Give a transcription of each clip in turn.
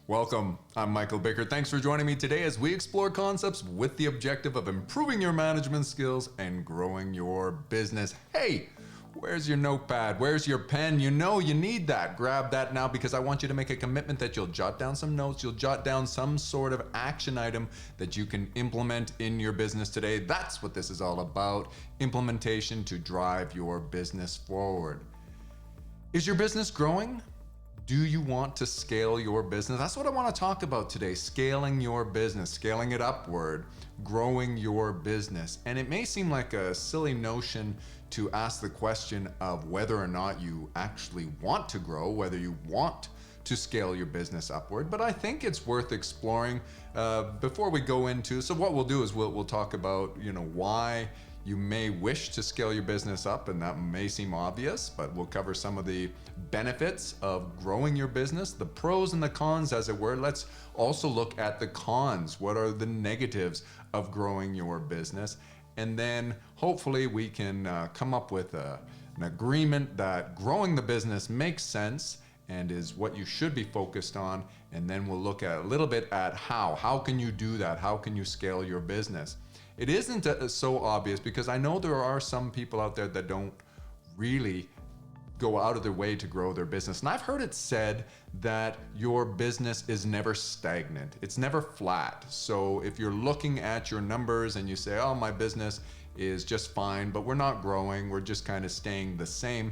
Welcome, I'm Michael Bickert. Thanks for joining me today as we explore concepts with the objective of improving your management skills and growing your business. Hey, where's your notepad? Where's your pen? You know you need that. Grab that now because I want you to make a commitment that you'll jot down some notes, you'll jot down some sort of action item that you can implement in your business today. That's what this is all about, implementation to drive your business forward. Is your business growing? Do you want to scale your business? That's what I want to talk about today. Scaling your business, scaling it upward, growing your business. And it may seem like a silly notion to ask the question of whether or not you actually want to grow, whether you want to scale your business upward, but I think it's worth exploring before we go into. So what we'll do is we'll talk about, why you may wish to scale your business up, and that may seem obvious, but we'll cover some of the benefits of growing your business, the pros and the cons, as it were. Let's also look at the cons. What are the negatives of growing your business? And then hopefully we can come up with an agreement that growing the business makes sense and is what you should be focused on. And then we'll look at a little bit at how. How can you do that? How can you scale your business? It isn't so obvious because I know there are some people out there that don't really go out of their way to grow their business. And I've heard it said that your business is never stagnant. It's never flat. So if you're looking at your numbers and you say, oh, my business is just fine, but we're not growing, we're just kind of staying the same.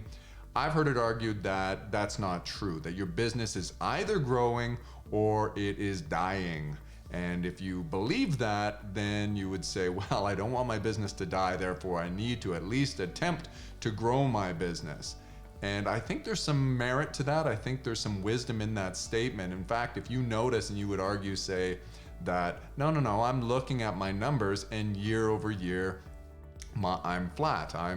I've heard it argued that that's not true, that your business is either growing or it is dying. And if you believe that, then you would say, well, I don't want my business to die, therefore I need to at least attempt to grow my business. And I think there's some merit to that. I think there's some wisdom in that statement. In fact, if you notice and you would argue, say, that, no, I'm looking at my numbers and year over year, I'm flat. I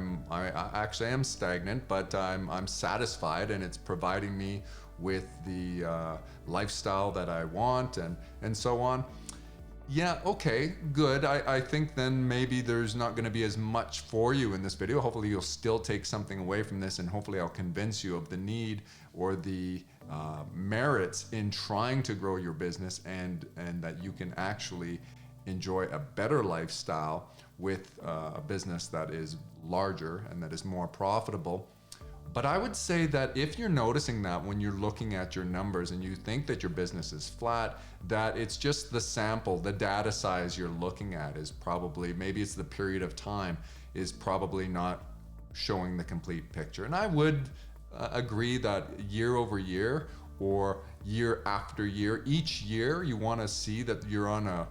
actually am stagnant, but I'm satisfied and it's providing me with the lifestyle that I want and so on. Yeah, okay, good. I think then maybe there's not going to be as much for you in this video. Hopefully you'll still take something away from this, and hopefully I'll convince you of the need or the merits in trying to grow your business and that you can actually enjoy a better lifestyle with a business that is larger and that is more profitable. But I would say that if you're noticing that when you're looking at your numbers and you think that your business is flat, that it's just the sample, the data size you're looking at is probably, maybe it's the period of time, is probably not showing the complete picture. And I would agree that year over year or year after year, each year you want to see that you're on a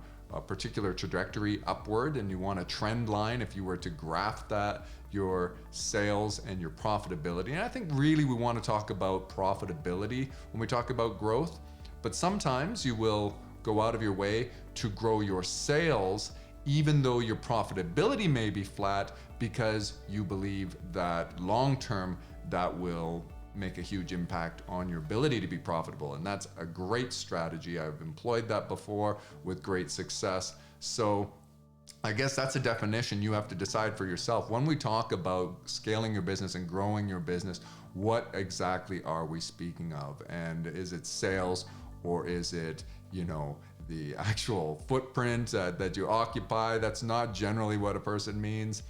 particular trajectory upward, and you want a trend line if you were to graph that, your sales and your profitability. And I think really we want to talk about profitability when we talk about growth, but sometimes you will go out of your way to grow your sales even though your profitability may be flat, because you believe that long term that will make a huge impact on your ability to be profitable. And that's a great strategy. I've employed that before with great success. So I guess that's a definition you have to decide for yourself. When we talk about scaling your business and growing your business, what exactly are we speaking of? And is it sales, or is it, the actual footprint that you occupy? That's not generally what a person means.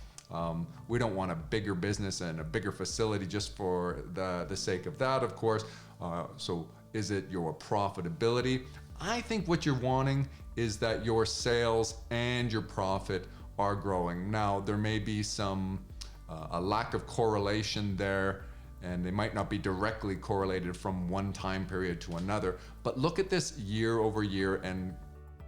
We don't want a bigger business and a bigger facility just for the sake of that, of course. So is it your profitability? I think what you're wanting is that your sales and your profit are growing. Now, there may be a lack of correlation there, and they might not be directly correlated from one time period to another, but look at this year over year and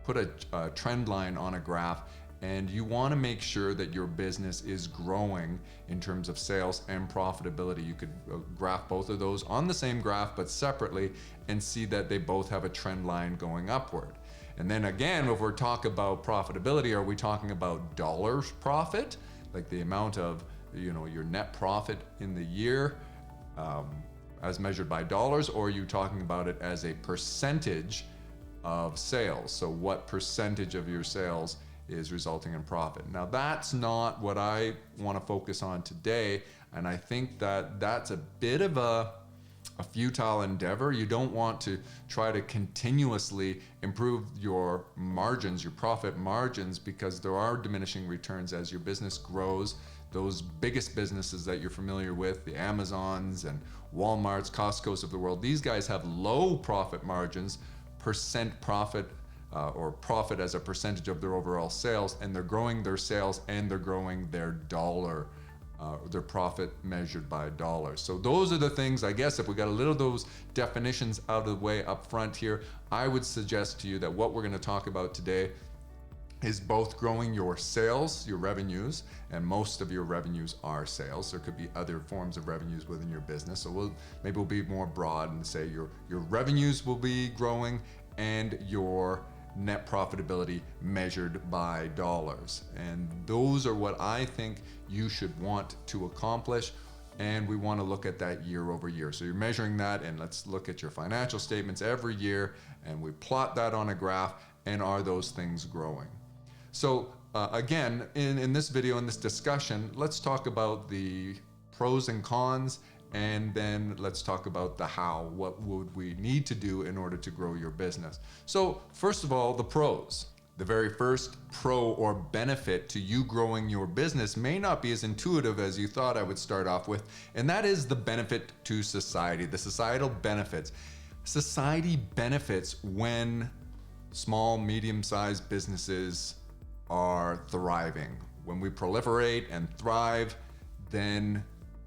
put a trend line on a graph. And you want to make sure that your business is growing in terms of sales and profitability. You could graph both of those on the same graph, but separately, and see that they both have a trend line going upward. And then again, if we're talking about profitability, are we talking about dollars profit, like the amount of your net profit in the year as measured by dollars, or are you talking about it as a percentage of sales? So what percentage of your sales is resulting in profit? Now, that's not what I want to focus on today, and I think that that's a bit of a a futile endeavor. You don't want to try to continuously improve your margins, your profit margins, because there are diminishing returns as your business grows. Those biggest businesses that you're familiar with, the Amazons and Walmarts, Costco's of the world, these guys have low profit margins, percent profit or profit as a percentage of their overall sales, and they're growing their sales and they're growing their their profit measured by dollars. So those are the things, I guess, if we got a little of those definitions out of the way up front here, I would suggest to you that what we're going to talk about today is both growing your sales, your revenues, and most of your revenues are sales. There could be other forms of revenues within your business. So maybe we'll be more broad and say your revenues will be growing and your net profitability measured by dollars. And those are what I think you should want to accomplish. And we want to look at that year over year. So you're measuring that, and let's look at your financial statements every year, and we plot that on a graph, and are those things growing? So again, in this video, in this discussion, let's talk about the pros and cons, and then let's talk about the how. What would we need to do in order to grow your business? So first of all, the pros. The very first pro or benefit to you growing your business may not be as intuitive as you thought I would start off with, and that is the benefit to society, the societal benefits. Society benefits when small, medium-sized businesses are thriving. When we proliferate and thrive, then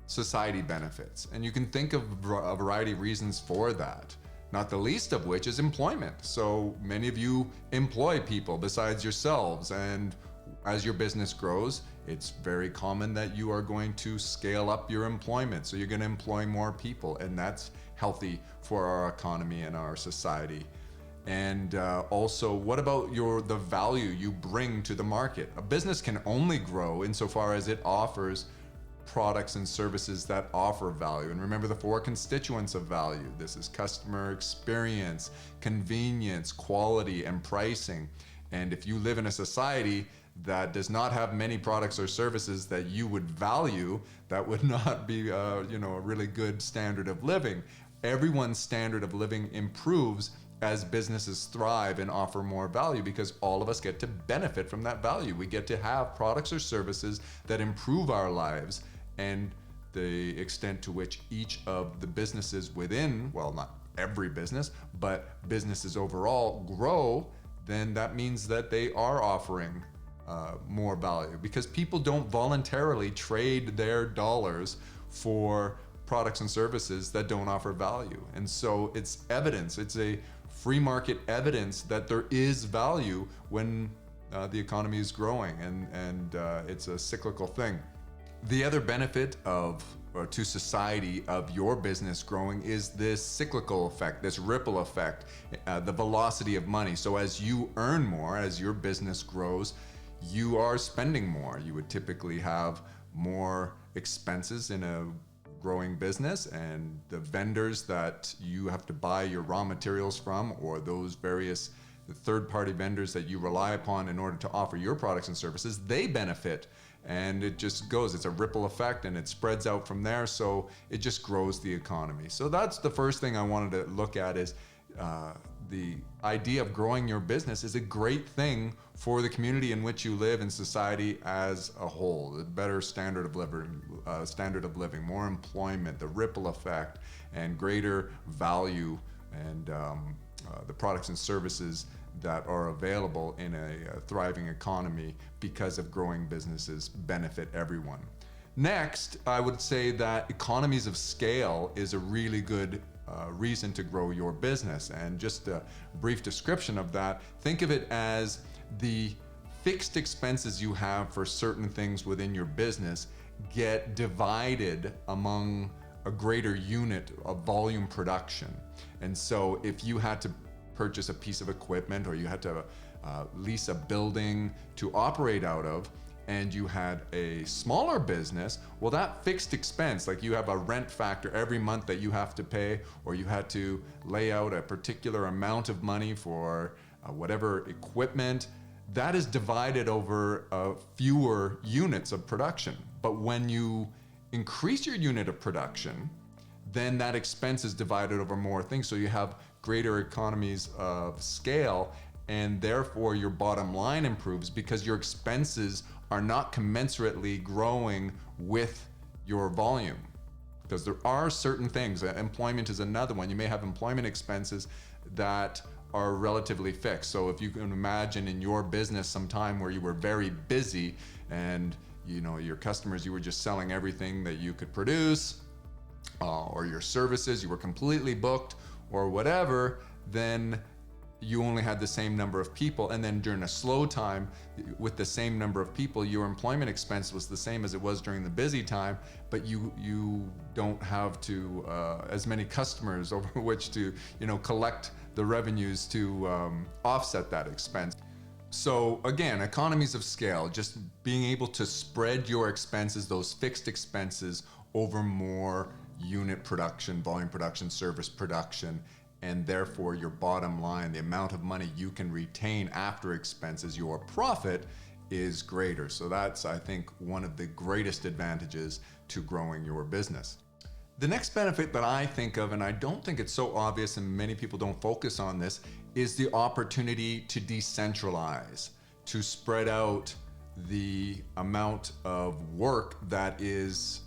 society benefits. And you can think of a variety of reasons for that, not the least of which is employment. So many of you employ people besides yourselves, and as your business grows, it's very common that you are going to scale up your employment. So you're going to employ more people, and that's healthy for our economy and our society. And also, what about the value you bring to the market? A business can only grow insofar as it offers products and services that offer value. And remember the four constituents of value. This is customer experience, convenience, quality, and pricing. And if you live in a society that does not have many products or services that you would value, that would not be a really good standard of living. Everyone's standard of living improves as businesses thrive and offer more value, because all of us get to benefit from that value. We get to have products or services that improve our lives, and the extent to which each of the businesses within, well, not every business, but businesses overall grow, then that means that they are offering more value, because people don't voluntarily trade their dollars for products and services that don't offer value. And so it's evidence, it's a free market evidence that there is value when the economy is growing, and it's a cyclical thing. The other benefit to society of your business growing is this cyclical effect, this ripple effect, the velocity of money. So as you earn more, as your business grows, you are spending more. You would typically have more expenses in a growing business, and the vendors that you have to buy your raw materials from, or those various third-party vendors that you rely upon in order to offer your products and services, they benefit. And it just goes, it's a ripple effect, and it spreads out from there, so it just grows the economy. So that's the first thing I wanted to look at, is the idea of growing your business is a great thing for the community in which you live and society as a whole. A better standard of living, more employment, the ripple effect, and greater value, and the products and services that are available in a thriving economy because of growing businesses benefit everyone. Next, I would say that economies of scale is a really good reason to grow your business. And just a brief description of that, think of it as the fixed expenses you have for certain things within your business get divided among a greater unit of volume production. And so if you had to purchase a piece of equipment, or you had to lease a building to operate out of, and you had a smaller business, well, that fixed expense, like you have a rent factor every month that you have to pay, or you had to lay out a particular amount of money for whatever equipment, that is divided over fewer units of production. But when you increase your unit of production, then that expense is divided over more things. So you have greater economies of scale, and therefore your bottom line improves because your expenses are not commensurately growing with your volume. Because there are certain things, employment is another one. You may have employment expenses that are relatively fixed. So if you can imagine in your business some time where you were very busy and your customers, you were just selling everything that you could produce, or your services, you were completely booked or whatever, then you only had the same number of people. And then during a slow time with the same number of people, your employment expense was the same as it was during the busy time, but you don't have to as many customers over which to collect the revenues to offset that expense. So again, economies of scale, just being able to spread your expenses, those fixed expenses, over more unit production, volume production, service production, and therefore your bottom line, the amount of money you can retain after expenses, your profit, is greater. So that's, I think, one of the greatest advantages to growing your business. The next benefit that I think of, and I don't think it's so obvious and many people don't focus on this, is the opportunity to decentralize, to spread out the amount of work that is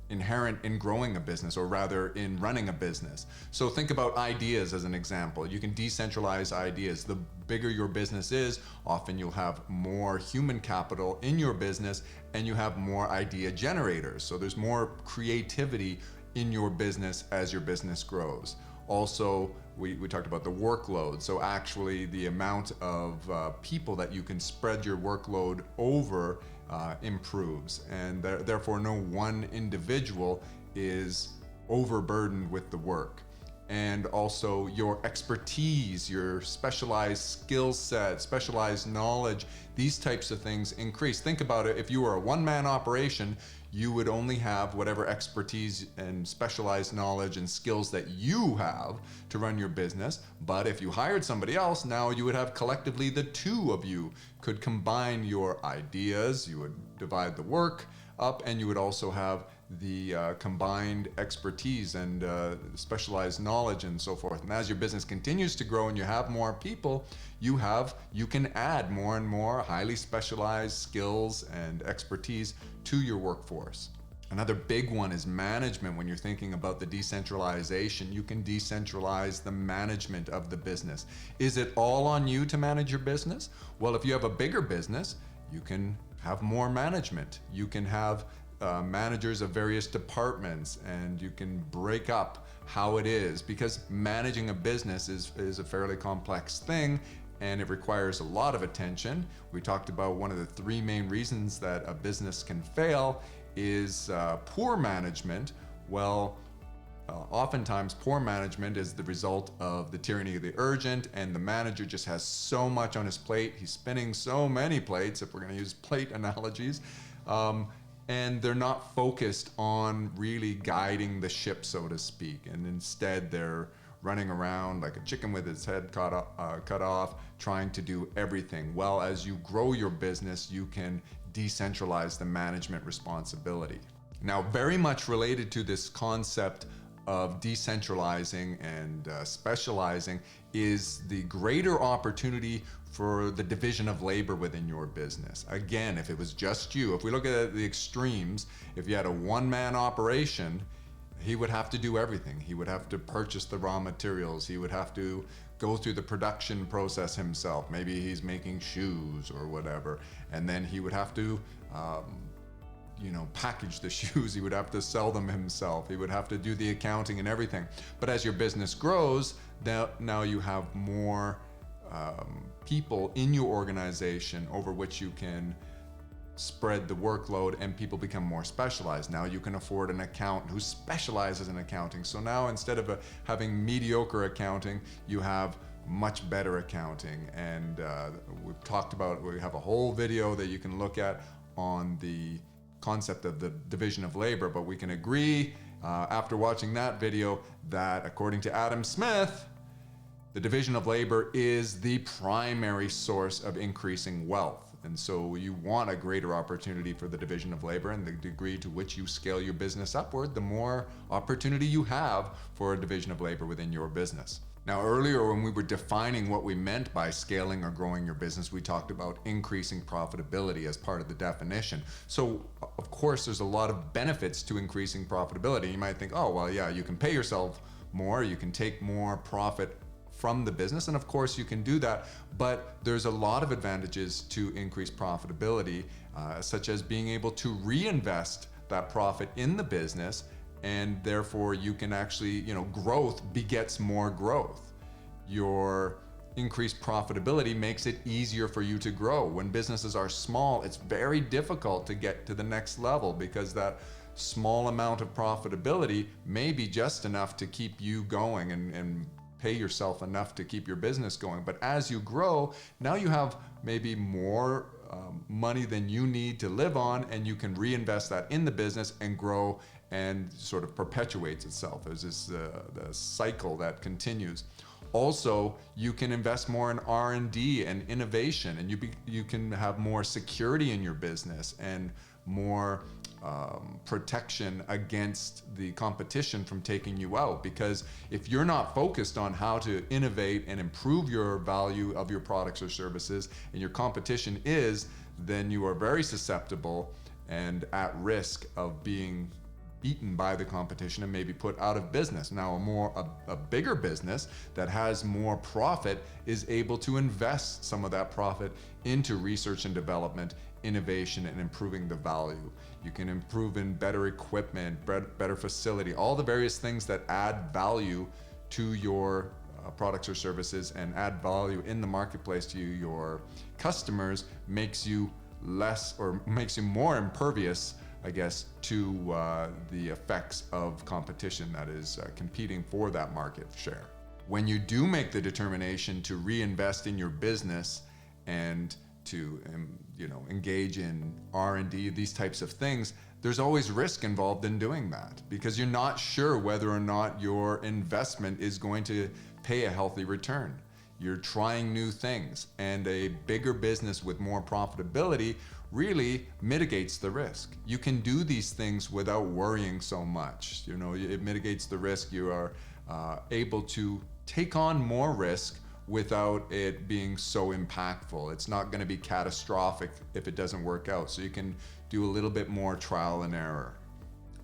inherent in growing a business, or rather in running a business. So think about ideas as an example. You can decentralize ideas. The bigger your business is, often you'll have more human capital in your business and you have more idea generators. So there's more creativity in your business as your business grows. Also, we talked about the workload. So actually the amount of people that you can spread your workload over improves, and therefore no one individual is overburdened with the work. And also your expertise, your specialized skill set, specialized knowledge, these types of things increase. Think about it, if you were a one-man operation, you would only have whatever expertise and specialized knowledge and skills that you have to run your business. But if you hired somebody else, now you would have collectively the two of you could combine your ideas, you would divide the work up, and you would also have the combined expertise and specialized knowledge and so forth. And as your business continues to grow and you have more people, you can add more and more highly specialized skills and expertise to your workforce. Another big one is management. When you're thinking about the decentralization, you can decentralize the management of the business. Is it all on you to manage your business? Well, if you have a bigger business, you can have more management. You can have managers of various departments, and you can break up how it is, because managing a business is a fairly complex thing and it requires a lot of attention. We talked about one of the three main reasons that a business can fail is poor management. Well, oftentimes poor management is the result of the tyranny of the urgent, and the manager just has so much on his plate. He's spinning so many plates, if we're going to use plate analogies, and they're not focused on really guiding the ship, so to speak. And instead they're running around like a chicken with its head cut off, trying to do everything. Well, as you grow your business, you can decentralize the management responsibility. Now, very much related to this concept of decentralizing and specializing is the greater opportunity for the division of labor within your business. Again, if it was just you, if we look at the extremes, if you had a one-man operation, he would have to do everything. He would have to purchase the raw materials. He would have to go through the production process himself. Maybe he's making shoes or whatever. And then he would have to package the shoes. He would have to sell them himself. He would have to do the accounting and everything. But as your business grows, now you have more people in your organization over which you can spread the workload, and people become more specialized. Now you can afford an accountant who specializes in accounting. So now instead of having mediocre accounting, you have much better accounting. And we've talked about, we have a whole video that you can look at on the concept of the division of labor, but we can agree after watching that video that according to Adam Smith, the division of labor is the primary source of increasing wealth. And so you want a greater opportunity for the division of labor, and the degree to which you scale your business upward, the more opportunity you have for a division of labor within your business. Now, earlier when we were defining what we meant by scaling or growing your business, we talked about increasing profitability as part of the definition. So, of course, there's a lot of benefits to increasing profitability. You might think, oh, well, yeah, you can pay yourself more, you can take more profit from the business, and of course you can do that, but there's a lot of advantages to increased profitability, such as being able to reinvest that profit in the business, and therefore you can actually, growth begets more growth. Your increased profitability makes it easier for you to grow. When businesses are small, it's very difficult to get to the next level because that small amount of profitability may be just enough to keep you going and pay yourself enough to keep your business going. But as you grow, now you have maybe more money than you need to live on, and you can reinvest that in the business and grow, and sort of perpetuates itself. There's this the cycle that continues. Also, you can invest more in R&D and innovation, and you can have more security in your business and more protection against the competition from taking you out. Because if you're not focused on how to innovate and improve your value of your products or services, and your competition is, then you are very susceptible and at risk of being beaten by the competition and maybe put out of business. Now, a bigger business that has more profit is able to invest some of that profit into research and development, innovation, and improving the value. You can improve in better equipment, better facility, all the various things that add value to your products or services and add value in the marketplace to your customers, makes you more impervious, I guess, to the effects of competition that is competing for that market share. When you do make the determination to reinvest in your business and to engage in R&D, these types of things, there's always risk involved in doing that, because you're not sure whether or not your investment is going to pay a healthy return. You're trying new things, and a bigger business with more profitability really mitigates the risk. You can do these things without worrying so much. It mitigates the risk. You are able to take on more risk without it being so impactful. It's not going to be catastrophic if it doesn't work out. So you can do a little bit more trial and error.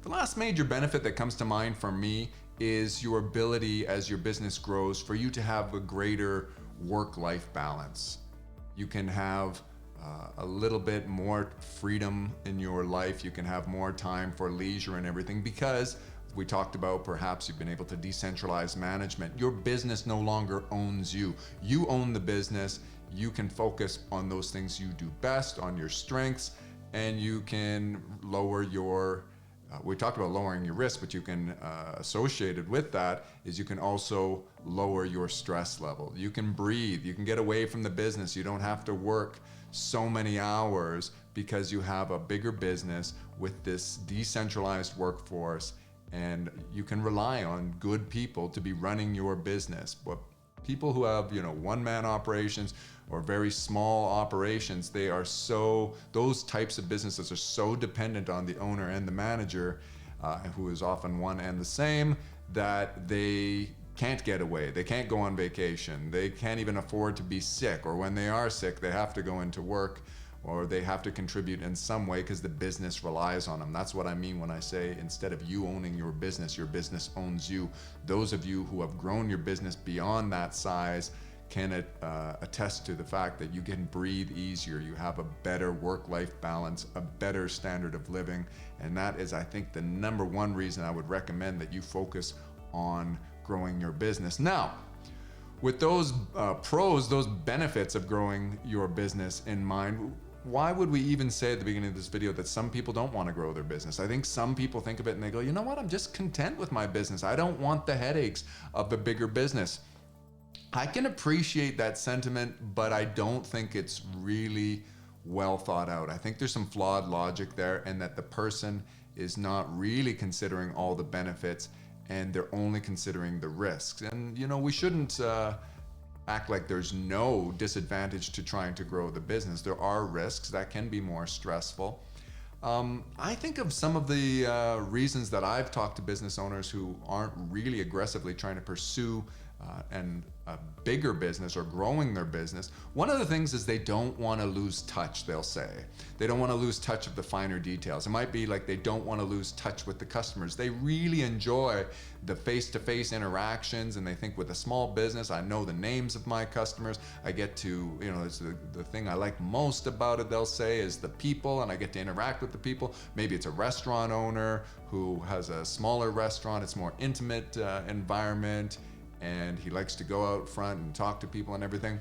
The last major benefit that comes to mind for me is your ability, as your business grows, for you to have a greater work-life balance. You can have a little bit more freedom in your life. You can have more time for leisure and everything, because we talked about, perhaps you've been able to decentralize management. Your business no longer owns you. You own the business. You can focus on those things you do best, on your strengths, and you can lower your we talked about lowering your risk, but you can, associated with that, is you can also lower your stress level. You can breathe, you can get away from the business. You don't have to work so many hours because you have a bigger business with this decentralized workforce, and you can rely on good people to be running your business. But people who have, one-man operations or very small operations, those types of businesses are so dependent on the owner and the manager, who is often one and the same, that they can't get away. They can't go on vacation. They can't even afford to be sick, or when they are sick, they have to go into work, or they have to contribute in some way because the business relies on them. That's what I mean when I say, instead of you owning your business owns you. Those of you who have grown your business beyond that size can attest to the fact that you can breathe easier. You have a better work-life balance, a better standard of living, and that is, I think, the number one reason I would recommend that you focus on growing your business. Now, with those pros, those benefits of growing your business in mind, why would we even say at the beginning of this video that some people don't want to grow their business? I think some people think of it and they go, you know what, I'm just content with my business. I don't want the headaches of a bigger business. I can appreciate that sentiment, but I don't think it's really well thought out. I think there's some flawed logic there, and that the person is not really considering all the benefits, and they're only considering the risks. And we shouldn't act like there's no disadvantage to trying to grow the business. There are risks that can be more stressful. I think of some of the reasons that I've talked to business owners who aren't really aggressively trying to pursue a bigger business or growing their business. One of the things is they don't want to lose touch, they'll say. They don't want to lose touch of the finer details. It might be like they don't want to lose touch with the customers. They really enjoy the face-to-face interactions, and they think with a small business, I know the names of my customers. I get to, it's the thing I like most about it, they'll say, is the people, and I get to interact with the people. Maybe it's a restaurant owner who has a smaller restaurant. It's more intimate environment, and he likes to go out front and talk to people and everything.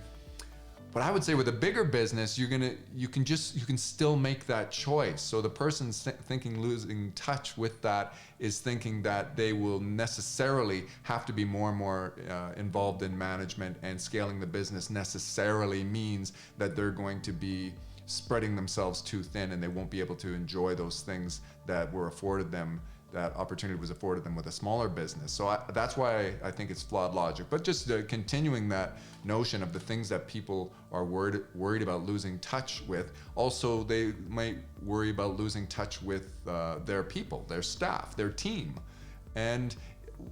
But I would say with a bigger business, you can still make that choice. So the person thinking losing touch with that is thinking that they will necessarily have to be more and more involved in management, and scaling the business necessarily means that they're going to be spreading themselves too thin, and they won't be able to enjoy those things that were afforded them, that opportunity was afforded them with a smaller business. So that's why I think it's flawed logic. But just continuing that notion of the things that people are worried about losing touch with, also they might worry about losing touch with their people, their staff, their team.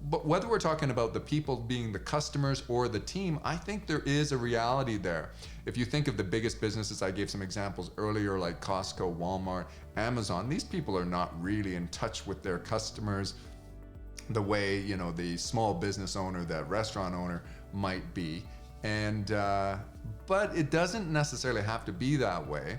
But whether we're talking about the people being the customers or the team, I think there is a reality there. If you think of the biggest businesses, I gave some examples earlier, like Costco, Walmart, Amazon, these people are not really in touch with their customers the way, the small business owner, that restaurant owner might be. But it doesn't necessarily have to be that way.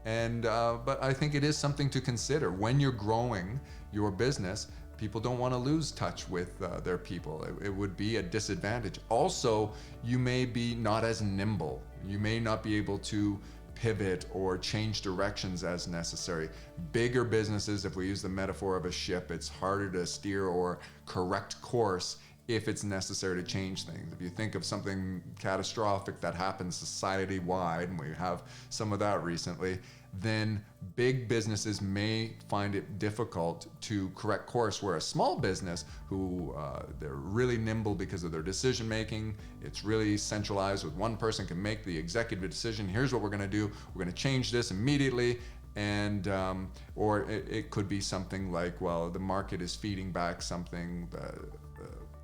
But I think it is something to consider when you're growing your business. People don't want to lose touch with their people. It would be a disadvantage. Also, you may be not as nimble. You may not be able to pivot or change directions as necessary. Bigger businesses, if we use the metaphor of a ship, it's harder to steer or correct course if it's necessary to change things. If you think of something catastrophic that happens society-wide, and we have some of that recently, then big businesses may find it difficult to correct course, where a small business who they're really nimble because of their decision making, it's really centralized with one person can make the executive decision. Here's what we're going to do. We're going to change this immediately. Or it could be something like, well, the market is feeding back something,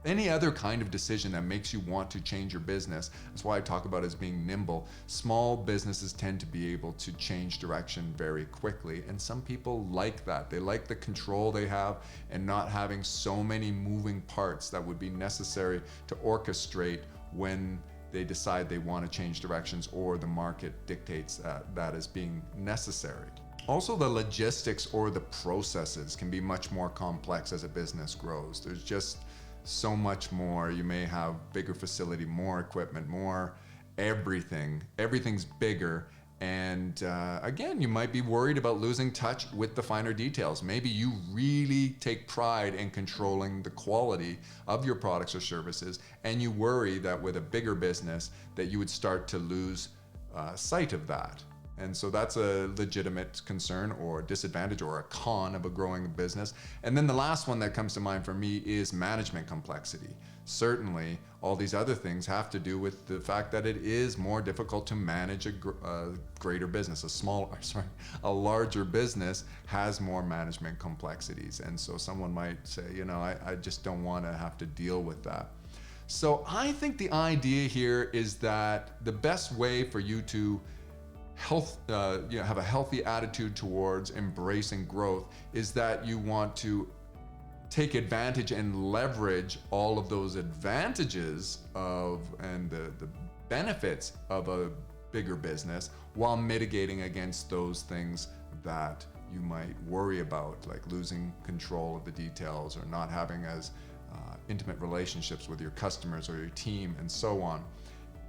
any other kind of decision that makes you want to change your business. That's why I talk about it as being nimble. Small businesses tend to be able to change direction very quickly, and some people like that. They like the control they have and not having so many moving parts that would be necessary to orchestrate when they decide they want to change directions, or the market dictates that as being necessary. Also, the logistics or the processes can be much more complex as a business grows. There's just so much more. You may have bigger facility, more equipment, more everything. Everything's bigger. And again, you might be worried about losing touch with the finer details. Maybe you really take pride in controlling the quality of your products or services, and you worry that with a bigger business that you would start to lose sight of that. And so that's a legitimate concern or disadvantage or a con of a growing business. And then the last one that comes to mind for me is management complexity. Certainly, all these other things have to do with the fact that it is more difficult to manage a greater business. A larger business has more management complexities. And so someone might say, I just don't want to have to deal with that. So I think the idea here is that the best way for you to have a healthy attitude towards embracing growth is that you want to take advantage and leverage all of those advantages and the benefits of a bigger business, while mitigating against those things that you might worry about, like losing control of the details or not having as intimate relationships with your customers or your team, and so on.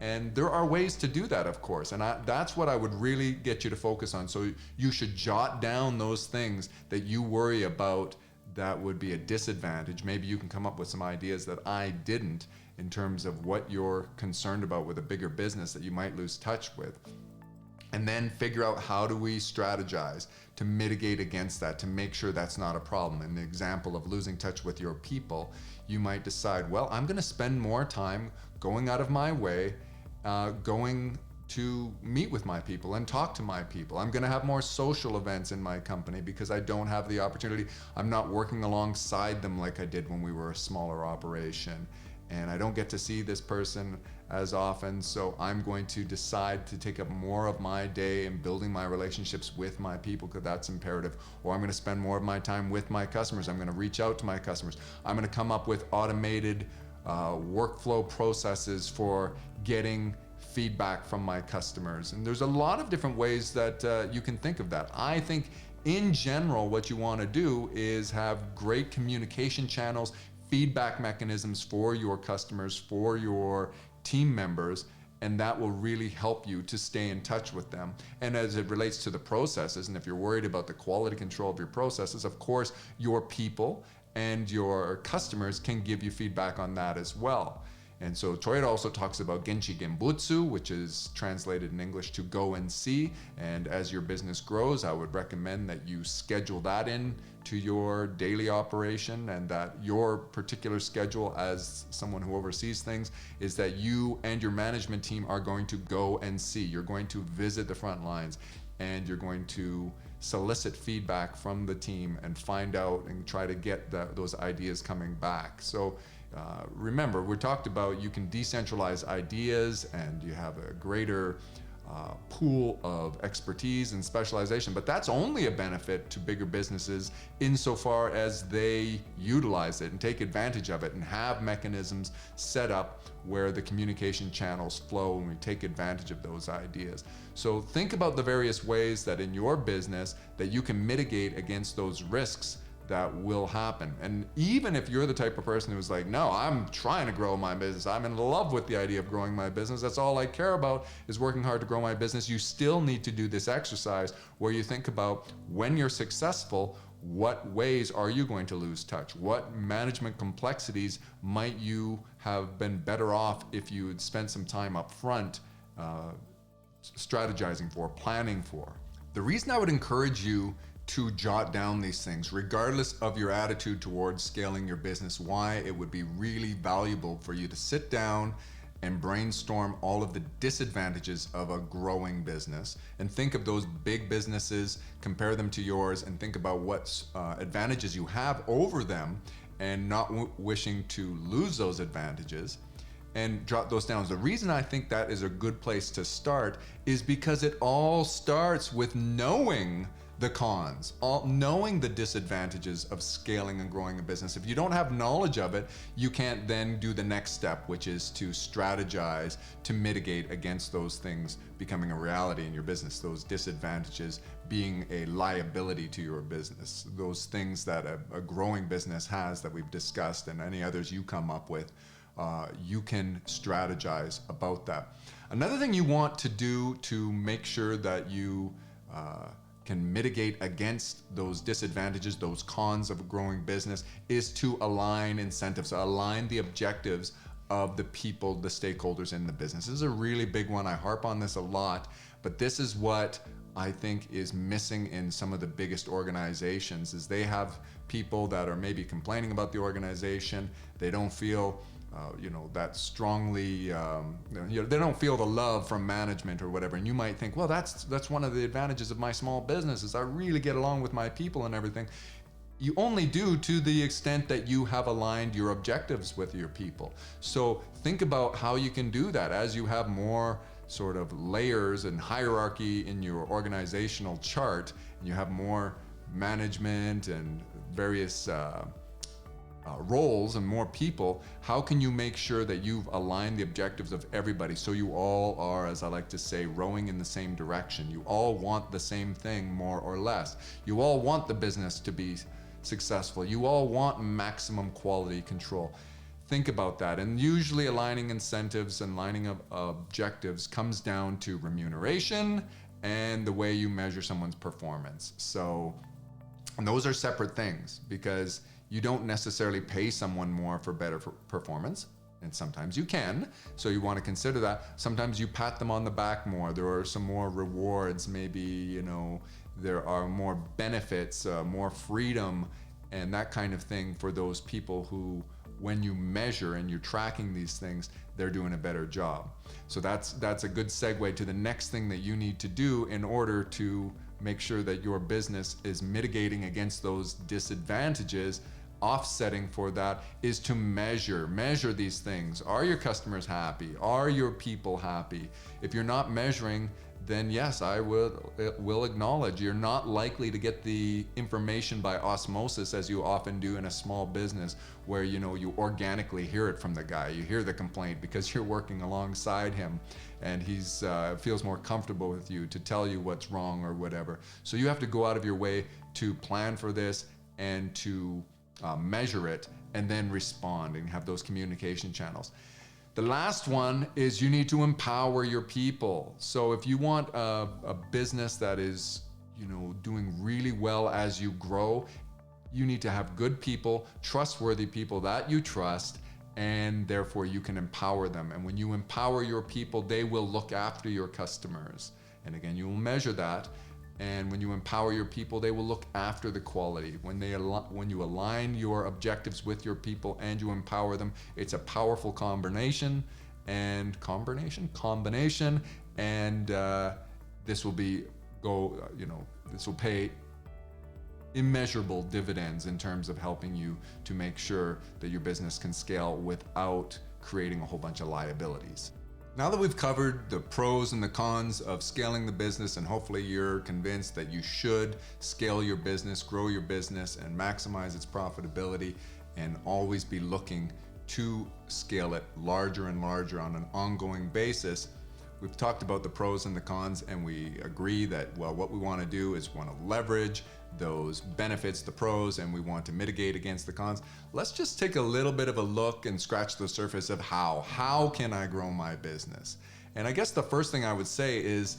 And there are ways to do that, of course, and that's what I would really get you to focus on. So you should jot down those things that you worry about that would be a disadvantage. Maybe you can come up with some ideas that I didn't, in terms of what you're concerned about with a bigger business that you might lose touch with. And then figure out, how do we strategize to mitigate against that, to make sure that's not a problem. In the example of losing touch with your people, you might decide, well, I'm going to spend more time going out of my way going to meet with my people and talk to my people. I'm going to have more social events in my company because I don't have the opportunity. I'm not working alongside them like I did when we were a smaller operation. And I don't get to see this person as often, so I'm going to decide to take up more of my day in building my relationships with my people because that's imperative. Or I'm going to spend more of my time with my customers. I'm going to reach out to my customers. I'm going to come up with automated workflow processes for getting feedback from my customers. And there's a lot of different ways that you can think of that. I think in general, what you want to do is have great communication channels, feedback mechanisms for your customers, for your team members, and that will really help you to stay in touch with them. And as it relates to the processes, and if you're worried about the quality control of your processes, of course, your people and your customers can give you feedback on that as well. And so Toyota also talks about Genchi Genbutsu, which is translated in English to go and see. And as your business grows, I would recommend that you schedule that in to your daily operation, and that your particular schedule as someone who oversees things is that you and your management team are going to go and see. You're going to visit the front lines, and you're going to solicit feedback from the team and find out and try to get those ideas coming back. So remember, we talked about you can decentralize ideas and you have a greater pool of expertise and specialization, but that's only a benefit to bigger businesses insofar as they utilize it and take advantage of it and have mechanisms set up where the communication channels flow and we take advantage of those ideas. So think about the various ways that in your business that you can mitigate against those risks that will happen. And even if you're the type of person who's like, no, I'm trying to grow my business, I'm in love with the idea of growing my business, that's all I care about is working hard to grow my business, you still need to do this exercise where you think about when you're successful, what ways are you going to lose touch? What management complexities might you have been better off if you had spent some time up front strategizing for, planning for? The reason I would encourage you to jot down these things, regardless of your attitude towards scaling your business, why it would be really valuable for you to sit down and brainstorm all of the disadvantages of a growing business and think of those big businesses, compare them to yours, and think about what advantages you have over them and not wishing to lose those advantages, and jot those down. The reason I think that is a good place to start is because it all starts with knowing the cons, knowing the disadvantages of scaling and growing a business. If you don't have knowledge of it, you can't then do the next step, which is to strategize to mitigate against those things becoming a reality in your business, those disadvantages being a liability to your business, those things that a growing business has that we've discussed and any others you come up with. You can strategize about that. Another thing you want to do to make sure that you can mitigate against those disadvantages, those cons of a growing business, is to align incentives, align the objectives of the people, the stakeholders in the business. This is a really big one. I harp on this a lot, but this is what I think is missing in some of the biggest organizations, is they have people that are maybe complaining about the organization. They don't feel that strongly, they don't feel the love from management or whatever. And you might think, well, that's one of the advantages of my small business is I really get along with my people and everything. You only do to the extent that you have aligned your objectives with your people. So think about how you can do that as you have more sort of layers and hierarchy in your organizational chart, and you have more management and various roles and more people. How can you make sure that you've aligned the objectives of everybody so you all are, as I like to say, rowing in the same direction? You all want the same thing, more or less. You all want the business to be successful. You all want maximum quality control. Think about that. And usually aligning incentives and lining up objectives comes down to remuneration and the way you measure someone's performance. And those are separate things, because you don't necessarily pay someone more for better performance, and sometimes you can, so you want to consider that. Sometimes you pat them on the back more. There are some more rewards, maybe, there are more benefits, more freedom, and that kind of thing for those people who when you measure and you're tracking these things, they're doing a better job. So that's a good segue to the next thing that you need to do in order to make sure that your business is mitigating against those disadvantages. Offsetting for that is to measure these things. Are your customers happy? Are your people happy? If you're not measuring, then yes, I will acknowledge you're not likely to get the information by osmosis as you often do in a small business, where you organically hear it from the guy. You hear the complaint because you're working alongside him and he's feels more comfortable with you to tell you what's wrong or whatever. So you have to go out of your way to plan for this and to measure it and then respond and have those communication channels. The last one is you need to empower your people. So if you want a business that is, doing really well as you grow, you need to have good people, trustworthy people that you trust, and therefore you can empower them. And when you empower your people, they will look after your customers. And again, you will measure that. And when you empower your people, they will look after the quality. When you align your objectives with your people and you empower them, it's a powerful combination. And this will this will pay immeasurable dividends in terms of helping you to make sure that your business can scale without creating a whole bunch of liabilities. Now that we've covered the pros and the cons of scaling the business, and hopefully you're convinced that you should scale your business, grow your business, and maximize its profitability, and always be looking to scale it larger and larger on an ongoing basis. We've talked about the pros and the cons, and we agree that, what we want to do is want to leverage those benefits, the pros, and we want to mitigate against the cons. Let's just take a little bit of a look and scratch the surface of how can I grow my business? And I guess the first thing I would say is,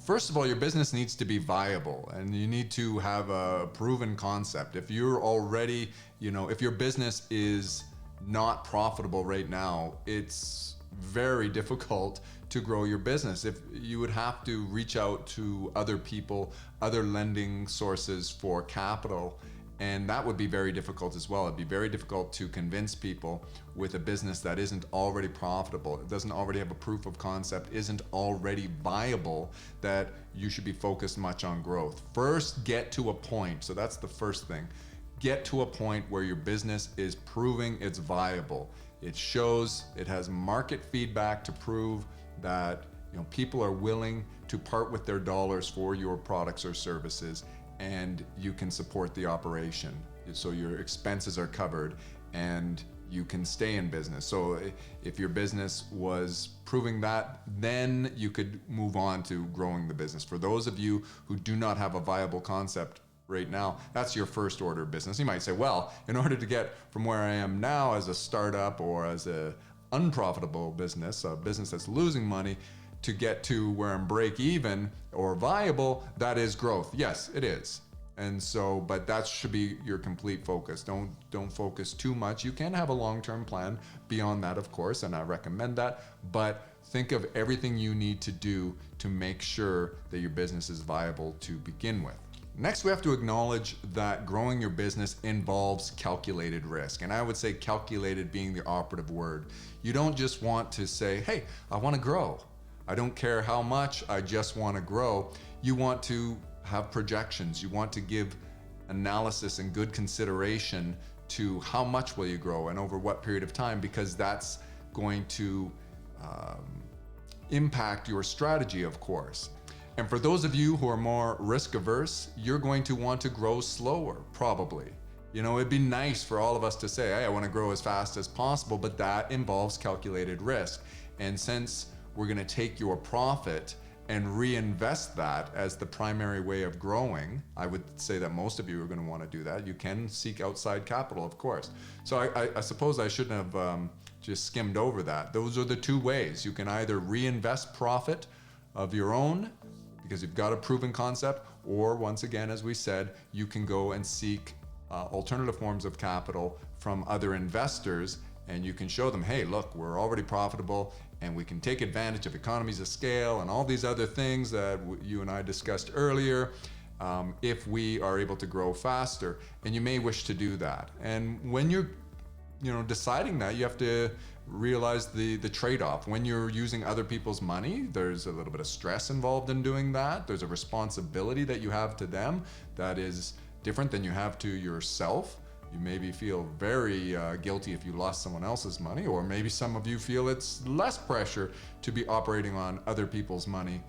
first of all, your business needs to be viable and you need to have a proven concept. If you're already, if your business is not profitable right now, it's very difficult to grow your business. If you would have to reach out to other people, other lending sources for capital, and that would be very difficult as well. It'd be very difficult to convince people with a business that isn't already profitable, it doesn't already have a proof of concept, isn't already viable, that you should be focused much on growth. First, get to a point. So that's the first thing. Get to a point where your business is proving it's viable. It shows, it has market feedback to prove that people are willing to part with their dollars for your products or services, and you can support the operation. So your expenses are covered and you can stay in business. So if your business was proving that, then you could move on to growing the business. For those of you who do not have a viable concept right now, that's your first order of business. You might say, well, in order to get from where I am now as a startup or as a unprofitable business, a business that's losing money, to get to where I'm break even or viable, that is growth. Yes, it is. And so, but that should be your complete focus. Don't focus too much. You can have a long-term plan beyond that, of course, and I recommend that, but think of everything you need to do to make sure that your business is viable to begin with. Next, we have to acknowledge that growing your business involves calculated risk. And I would say calculated being the operative word. You don't just want to say, hey, I want to grow. I don't care how much, I just want to grow. You want to have projections. You want to give analysis and good consideration to how much will you grow and over what period of time, because that's going to impact your strategy, of course. And for those of you who are more risk averse, you're going to want to grow slower, probably. It'd be nice for all of us to say, hey, I want to grow as fast as possible, but that involves calculated risk. And since we're going to take your profit and reinvest that as the primary way of growing, I would say that most of you are going to want to do that. You can seek outside capital, of course. So I suppose I shouldn't have just skimmed over that. Those are the two ways. You can either reinvest profit of your own because you've got a proven concept, or once again, as we said, you can go and seek alternative forms of capital from other investors, and you can show them, hey, look, we're already profitable and we can take advantage of economies of scale and all these other things that you and I discussed earlier if we are able to grow faster. And you may wish to do that. And when you're deciding that, you have to realize the trade-off. When you're using other people's money, there's a little bit of stress involved in doing that. There's a responsibility that you have to them that is different than you have to yourself. You maybe feel very guilty if you lost someone else's money, or maybe some of you feel it's less pressure to be operating on other people's money.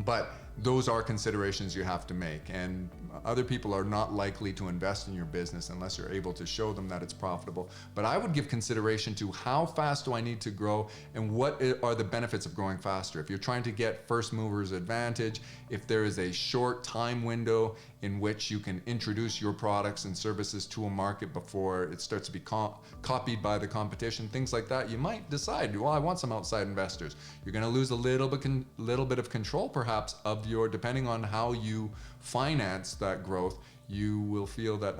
But those are considerations you have to make, and other people are not likely to invest in your business unless you're able to show them that it's profitable. But I would give consideration to how fast do I need to grow, and what are the benefits of growing faster. If you're trying to get first movers advantage, if there is a short time window in which you can introduce your products and services to a market before it starts to be copied by the competition, things like that, you might decide, well, I want some outside investors. You're going to lose a little bit of control perhaps of depending on how you finance that growth. You will feel that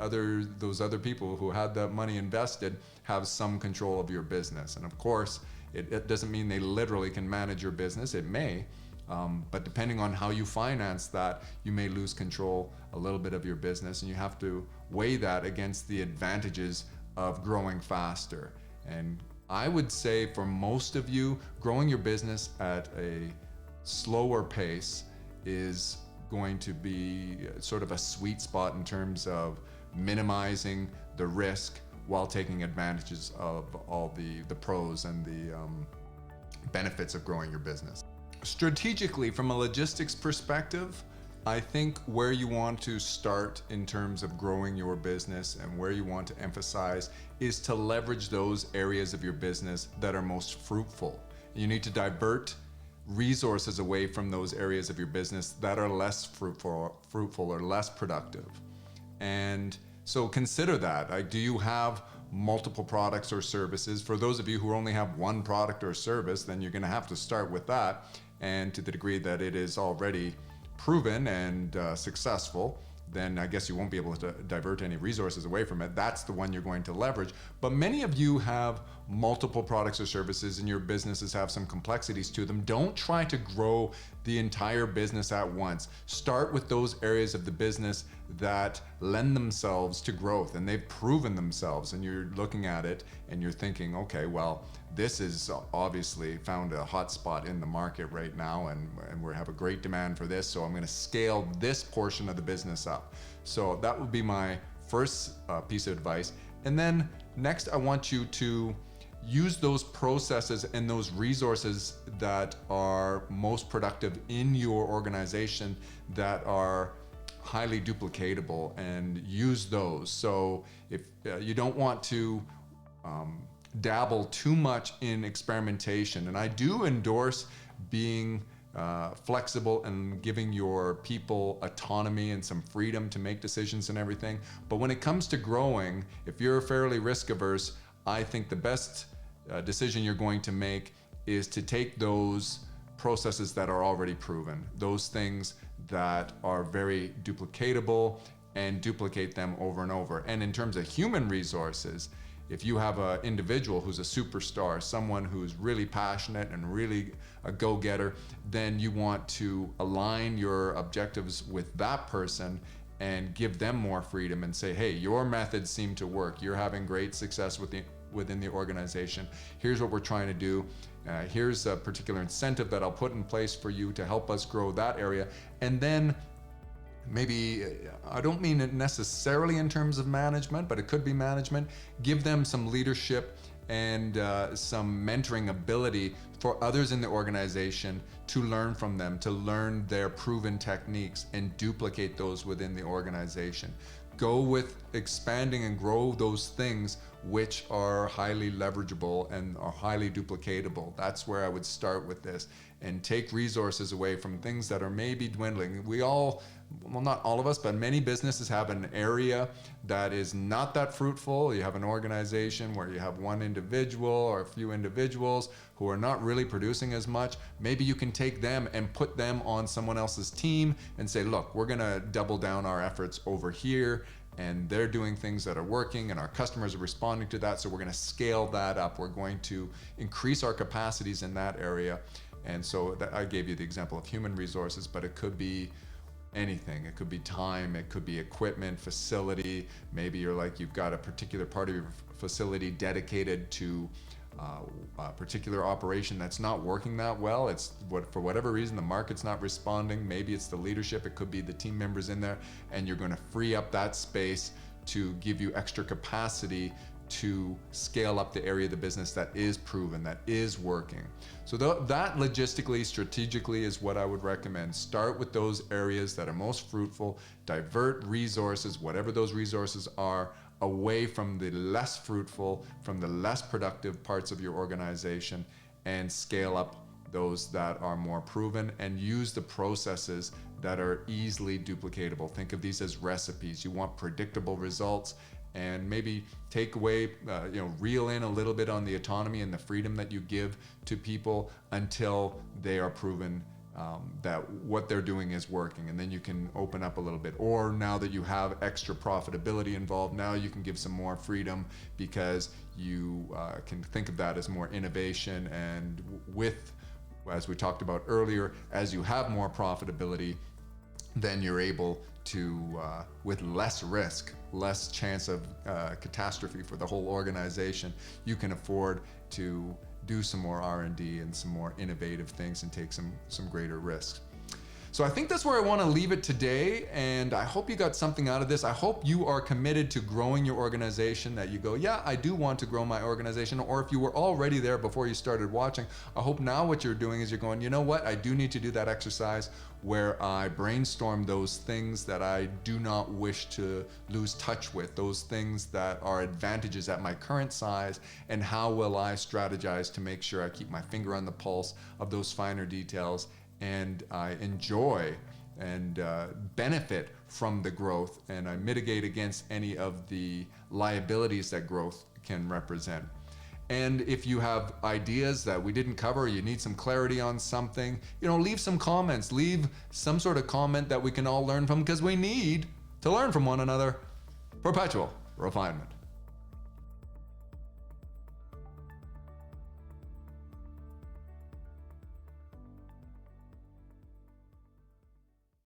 those other people who had that money invested have some control of your business. And of course, it doesn't mean they literally can manage your business. It may, but depending on how you finance that, you may lose control a little bit of your business, and you have to weigh that against the advantages of growing faster. And I would say for most of you, growing your business at a slower pace is going to be sort of a sweet spot in terms of minimizing the risk while taking advantages of all the pros and the benefits of growing your business. Strategically, from a logistics perspective, I think where you want to start in terms of growing your business and where you want to emphasize is to leverage those areas of your business that are most fruitful. You need to divert resources away from those areas of your business that are less fruitful or less productive. And so consider that. Like, do you have multiple products or services? For those of you who only have one product or service, then you're going to have to start with that. And to the degree that it is already proven and successful, then I guess you won't be able to divert any resources away from it. That's the one you're going to leverage. But many of you have multiple products or services, and your businesses have some complexities to them. Don't try to grow the entire business at once. Start with those areas of the business that lend themselves to growth, and they've proven themselves, and you're looking at it and you're thinking, okay, well, this is obviously found a hot spot in the market right now, and we have a great demand for this, so I'm going to scale this portion of the business up. So that would be my first piece of advice. And then next, I want you to use those processes and those resources that are most productive in your organization, that are highly duplicatable, and use those. So if you don't want to dabble too much in experimentation, and I do endorse being flexible and giving your people autonomy and some freedom to make decisions and everything. But when it comes to growing, if you're fairly risk averse, I think the best decision you're going to make is to take those processes that are already proven, those things that are very duplicatable, and duplicate them over and over. And in terms of human resources, if you have an individual who's a superstar, someone who's really passionate and really a go-getter, then you want to align your objectives with that person and give them more freedom and say, hey, your methods seem to work. You're having great success within the organization. Here's what we're trying to do. Here's a particular incentive that I'll put in place for you to help us grow that area. And then maybe, I don't mean it necessarily in terms of management, but it could be management. Give them some leadership and some mentoring ability for others in the organization to learn from them, to learn their proven techniques and duplicate those within the organization. Go with expanding and grow those things which are highly leverageable and are highly duplicatable. That's where I would start with this, and take resources away from things that are maybe dwindling. We all, well, not all of us, but many businesses have an area that is not that fruitful. You have an organization where you have one individual or a few individuals who are not really producing as much. Maybe you can take them and put them on someone else's team and say, look, we're gonna double down our efforts over here, and they're doing things that are working and our customers are responding to that, so we're gonna scale that up. We're going to increase our capacities in that area. And so I gave you the example of human resources, but it could be anything. It could be time, it could be equipment, facility. Maybe you're like, you've got a particular part of your facility dedicated to a particular operation that's not working that well. It's for whatever reason the market's not responding. Maybe it's the leadership, it could be the team members in there, and you're going to free up that space to give you extra capacity to scale up the area of the business that is proven, that is working. So that logistically, strategically is what I would recommend. Start with those areas that are most fruitful, divert resources, whatever those resources are, away from the less fruitful, from the less productive parts of your organization, and scale up those that are more proven, and use the processes that are easily duplicatable. Think of these as recipes. You want predictable results, and maybe take away, reel in a little bit on the autonomy and the freedom that you give to people until they are proven that what they're doing is working, and then you can open up a little bit. Or now that you have extra profitability involved, now you can give some more freedom, because you can think of that as more innovation. And with, as we talked about earlier, as you have more profitability, then you're able to, with less risk, less chance of catastrophe for the whole organization, you can afford to do some more R&D and some more innovative things and take some greater risks. So I think that's where I want to leave it today, and I hope you got something out of this. I hope you are committed to growing your organization, that you go, yeah, I do want to grow my organization. Or if you were already there before you started watching, I hope now what you're doing is you're going, you know what, I do need to do that exercise where I brainstorm those things that I do not wish to lose touch with, those things that are advantages at my current size, and how will I strategize to make sure I keep my finger on the pulse of those finer details, and I enjoy and benefit from the growth, and I mitigate against any of the liabilities that growth can represent. And if you have ideas that we didn't cover, or you need some clarity on something, leave some comments, leave some sort of comment that we can all learn from, because we need to learn from one another. Perpetual refinement.